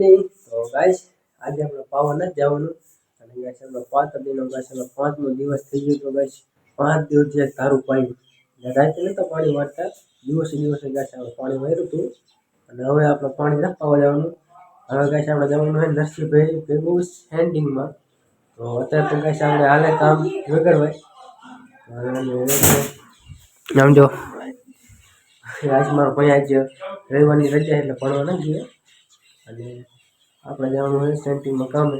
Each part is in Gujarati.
તો ગાઈસ આજે આપણે પાવા નથી જવાનું અને ગાઈસ આપણે 5 દિનનો ગાઈસ 5મો દિવસ થઈ ગયો. તો ગાઈસ 5 દિવસ જે તારું પાણી રાતે નતો પાણી વાળતા, દિવસે ગાઈસ આપણે પાણી વાળ્યું હતું અને હવે આપણે પાણી નથી પાવા જવાનું. હવે ગાઈસ આપણે જવાનું છે નરસિંહભાઈ ભેગું સેન્ડિંગમાં. તો અત્યારે તો ગાઈસ આપણે હાલે કામ વગરવાય નામ જો આજ મારો ભાઈ આજ રવિવારની રજા એટલે ભણવા નથી ગયો અને આપણે જવાનું હોય સેન્ટિંગમાં કામે.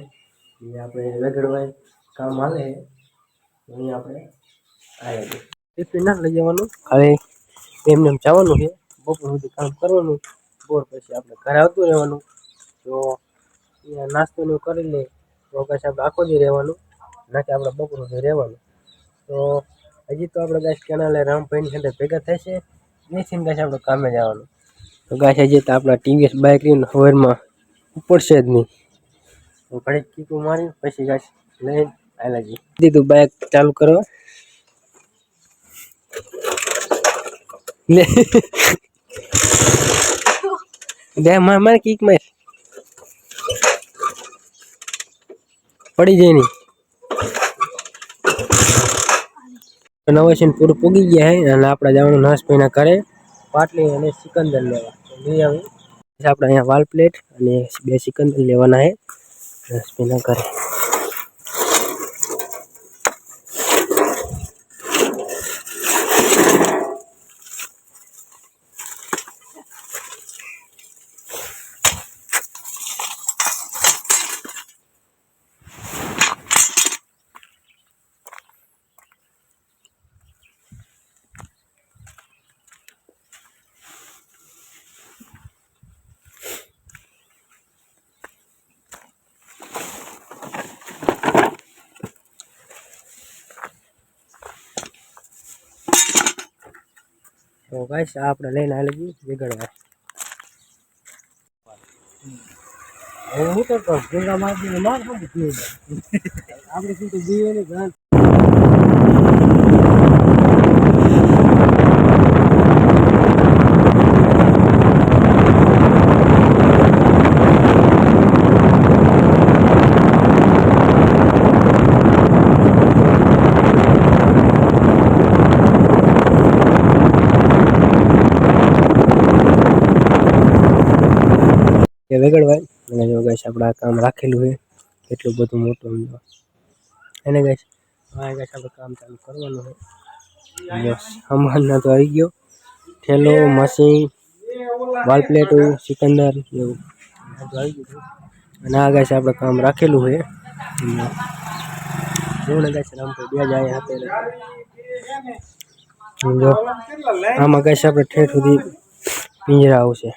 એ આપણે વેગડવાય કામ હાલે અહીંયા આપણે આવ્યા ટિફિન ના લઈ જવાનું, ખાલી એમને એમ જવાનું છે. બપોર સુધી કામ કરવાનું, બપોર પછી આપણે ઘરે આવતું રહેવાનું. તો અહીંયા નાસ્તો ને કરી લે તો પછી આપણે આખો દી રહેવાનું, ના કે આપણે બપોર સુધી રહેવાનું. તો હજી તો આપણે ગાઈસ કેનાલે રામભાઈની સાથે ભેગા થશે બેસીને ગાઈસ આપણે કામે જવાનું. તો ગાઈસ હજી તો આપણા ટીવીએસ બાઇક લઈને સવારમાં ઉપડશે જ નહીં. તો ઘડીક કીકું મારી પછી ગાઈસ લઈને આવેલા જઈએ. દીધું બાઇક ચાલુ કરો લે દે માર કીક માર પડી જાય નહીં. નવાસીન પૂરું પૂગી ગયા હે અને આપણે જવાનું નાશભાઈના ઘરે પાટલી અને સિકંદર લેવા. લઈ આવી આપણે અહીંયા વાલ પ્લેટ અને 2 સિકંદર લેવાના હે નાશભાઈના ઘરે. તો ગાઈસ આપણે લઈને આવી ગઈ વેગડવા. હું તો ભેગા મારી માર આપણે શું તો જીવે ને વેગડવાય. અને જો ગાઈસ આપણે આ કામ રાખેલું છે એટલું બધું મોટું એને ગાઈસ હા ગાઈસ આપણે કામ ચાલુ કરવાનું છે. સામાન તો આવી ગયો, થેલો, મશીન, વાલ પ્લેટો, સિકંદર એવું આવી ગયું. અને આ ગાઈસ આપણે કામ રાખેલું છે. જોને ગાઈસ રામભાઈ બે જાય આપે જો આમાં ગાઈસ આપણે ઠેઠ સુધી પિંજરા આવશે.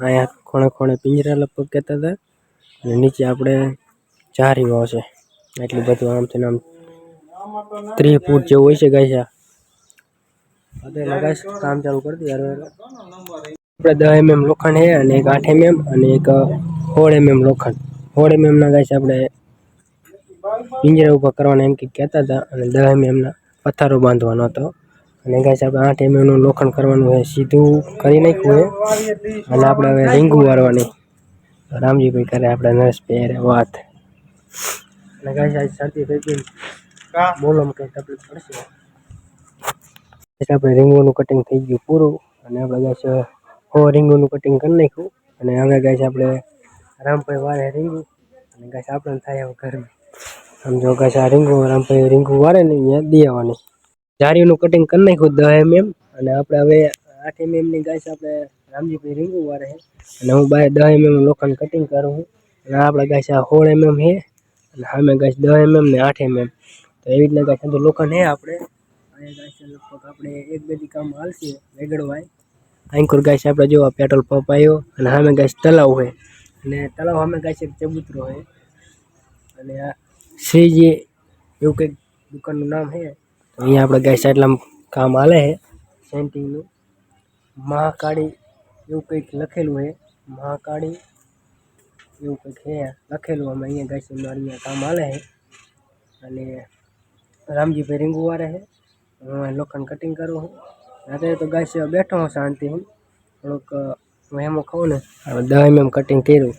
અહીંયા ખૂણે ખૂણે પિંજરા લગભગ કહેતા હતા અને નીચે આપણે ચારી વાવશે. એટલું બધું આમથી આમ 30 ફૂટ જેવું હોય છે ગાઈસ. આ ગાઈસ કામ ચાલુ કરી દઈએ. આપણે 10 mm લોખંડ છે અને એક 8 mm અને એક 16 mm લોખંડ. 16 mm ના ગાઈસ આપણે પિંજરા ઉપર કરવાના એમ કે કહેતા હતા અને 10 mm ના પથ્થરો બાંધવાનો હતો. અને ગાઈસ આપણે 8 mm નું લોખંડ કરવાનું છે. સીધું કરી નાખ્યું છે અને આપણે હવે રીંગું વાળવાની. રામજીભાઈ કરે આપણે નરેશભાઈ વાત. અને ગાઈસ આજ શરદી થઈ ગઈ બોલવામાં કઈ તકલીફ પડશે. આપણે રીંગોનું કટિંગ થઈ ગયું પૂરું અને આપણે ગાઈસ રીંગોનું કટિંગ કરી નાખ્યું. અને હવે ગાઈસ આપણે રામભાઈ વાળે રીંગું અને ગાઈસ આપણે થાય હવે ઘરમાં. સમજો ગાઈસ આ રીંગું રામભાઈ રીંગું વાળે ને અહીંયા દે આવવાની. જારીનું કટિંગ કરી નાખ્યું 10 mm અને આપણે હવે 8 mm ની ગાઈસ આપણે રામજીભાઈ રીંગું વાળે છે અને હું 10 mm લોખંડ કટિંગ કરું છું. અને આપણે ગાઈસ આ 16 mm છે અને સામે ગાઈસ 10 mm ને 8 mm. તો એવી રીતના ગાઈસ બધું લોખંડ છે આપણે. અહીંયા ગાઈસ લગભગ આપણે 1-2 દી કામ હાલશે વેગડવાય. આંકુર ગાઈસ આપણે જો પેટ્રોલ પંપ આવ્યો અને સામે ગાઈસ તલાવ છે અને તલાવ સામે ગાઈસ એક ચબૂતરો છે અને આ શ્રીજી એવું કંઈક દુકાનનું નામ છે. તો અહીંયા આપણે ગાઈસ એટલા કામ હાલે છે સેન્ટિંગનું. મહાકાળી એવું કંઈક લખેલું છે, મહાકાળી એવું કંઈક છે લખેલું. અમે અહીંયા ગાઈસ અહીંયા કામ હાલે છે અને રામજીભાઈ રીંગું વાળે છે. હું લોખંડ કટિંગ કરું છું. અત્યારે તો ગાઈસ બેઠો હું શાંતિ. હું થોડુંક હું એમાં ખાઉં ને 10 mm કટિંગ કર્યું,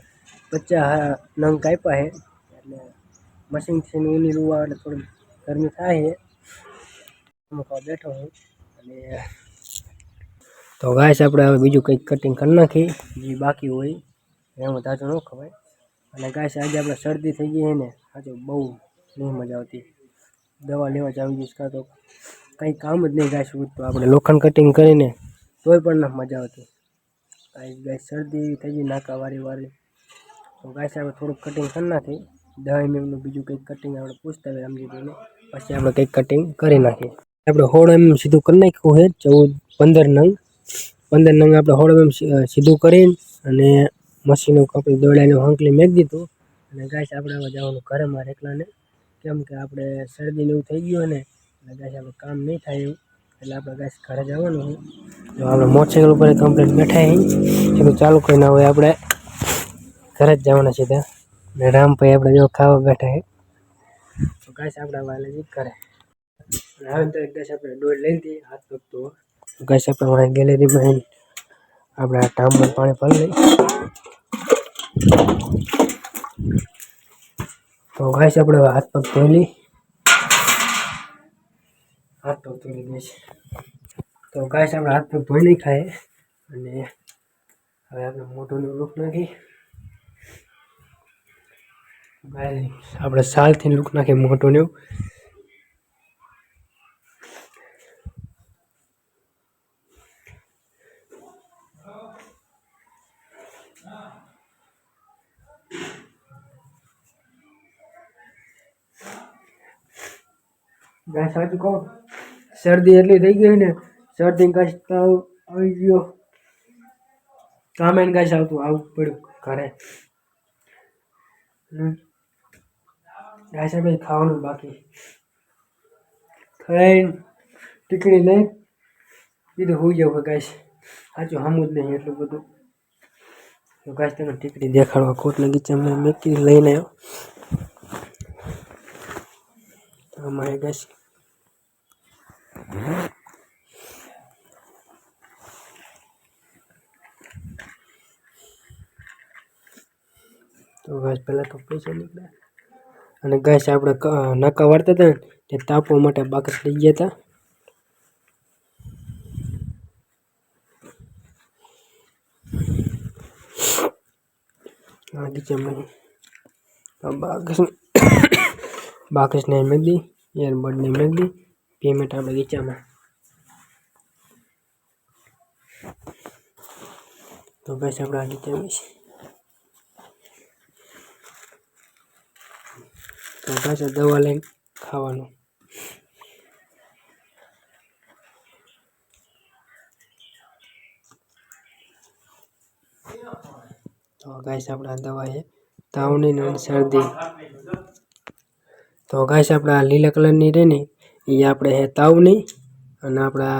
50 નંગ કાપ્યા છે. એટલે મશીનથી ઊની રૂવા એટલે થોડી ગરમી થાય છે. એમાં ખાવા બેઠો હું. અને તો ગાઈસ આપણે હવે બીજું કંઈક કટિંગ કરી નાખી જે બાકી હોય એમાં તાજું ન ખવાય. અને ગાઈસ આજે આપણે શરદી થઈ ગઈ છે ને, આજે બહુ નહીં મજા આવતી. દવા લેવા જ આવી જઈશ કાં તો કંઈ કામ જ નહીં ગાઈસ. તો આપણે લોખંડ કટિંગ કરીને તોય પણ ના મજા આવતી. ગાઈસ શરદી થઈ ગઈ નાકા વારી. તો ગાઈસ આપણે થોડુંક કટિંગ કરી નાખી 10 mm નું બીજું કંઈક કટિંગ આપણે પૂછતા હોય સમજીને પછી આપણે કંઈક કટિંગ કરી નાખીએ. આપણે 16 mm સીધું કરી નાખ્યું છે. 15 નંગ આપણે 16 mm સીધું કરીને અને મશીનો આપણે દોડાઈને હંકલી મેક દીધું. અને ગાઈસ આપણે હવે જવાનું ઘરે મારે એકલાને, કેમ કે આપણે શરદીને એવું થઈ ગયું ને એટલે ગાઈસ આપણે કામ નહીં થાય એવું. એટલે આપણે ગાઈસ ઘરે જવાનું છે. જો આપણે મોટરસાઇકલ ઉપર કમ્પ્લીટ બેઠા છીએ, ચાલુ કરીને હવે આપણે ઘરે જ જવાના સીધા. ને રામભાઈ આપણે જો ખાવા બેઠા છે. તો ગાઈસ આપણે વાલે જ કરે હવે તો ગાઈસ આપણે ડોલ લઈ દઈએ હાથ પગ તો ગાઈસ આપણે ગેલેરીમાં આપણે આ ટામમાં પાણી ભરી લઈ. તો ગાઈસ આપણે હાથ પગ ધોઈ લઈ. તો ગાઈસ આપણે હાથ પગ ધોઈ નહીં ખાય. અને હવે આપણે મોઢુંનું લૂક નાખી. આપણે સાલથી લૂક નાખી મોઢુંનું. ગાઈસ સાચું કહું, શરદી એટલી થઈ ગઈ ને, શરદી ગાઈસ તાવ આવી ગયો. કામે ગાઈસ આવવું પડ્યું ઘરે. ગાઈસ આપણે ખાવાનું બાકી ખાઈને ટીકડી લઈ બીજું હોઈ જવું ગાઈસ. સાચું હમું જ નહીં એટલું બધું. તો ગાઈસ તમે ટીકડી દેખાડવા કોટના ગીચામાં મેકી લઈને આવ્યો. અમારે ગાઈસ તો ગાઈસ પહેલાં તો પૈસા નીકળ્યા. અને ગાઈસ આપણે નાકા વાળતા હતા ને તે તાપવા માટે બાકસ લઈ ગયા હતા. બાકસને મેગદી એરબડને મેગદી પેમેન્ટ આપણે ગીચામાં. તો ગાઈસ આપણે આ ગીચામાં તો પાછા દવા લઈને ખાવાનું. તો ગાઈસ આપણે આ દવા છે તાવની અને શરદી. તો ગાઈસ આપણે આ લીલા કલરની રહે ને એ આપણે હે તાવની, અને આપણા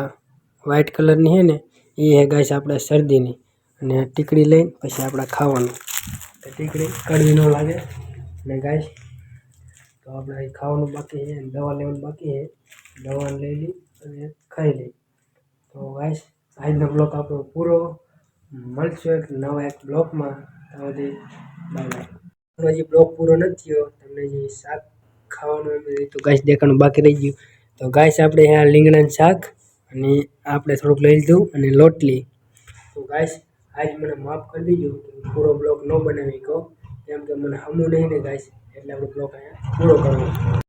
વ્હાઈટ કલરની છે ને એ હે ગાઈસ આપણે શરદીની. અને ટીકડી લઈને પછી આપણે ખાવાનું. તો ટીકડી કડવી ન લાગે. અને ગાઈસ તો આપણે ખાવાનું બાકી છે, દવા લેવાનું બાકી છે. દવા લઈ લઈ અને ખાઈ લઈ. તો ગાઈસ આજનો બ્લોગ આપણો પૂરો. મળશું એક નવા એક બ્લોગમાં. Bye bye. હજી બ્લોગ પૂરો નથી થયો. તમને જે શાક ખાવાનું તો ગાઈસ દેખાવાનું બાકી રહી ગયું. તો ગાઈસ આપણે આ રીંગણાનું શાક અને આપણે થોડુંક લઈ લીધું અને લોટલી. તો ગાઈસ આજ મને માફ કરી દીજો પૂરો બ્લોગ ન બનાવી કહો, કેમ કે મને હમું નહીં ને ગાઈસ, એટલે આપણે બ્લોગ અહીંયા પૂરો કરવો.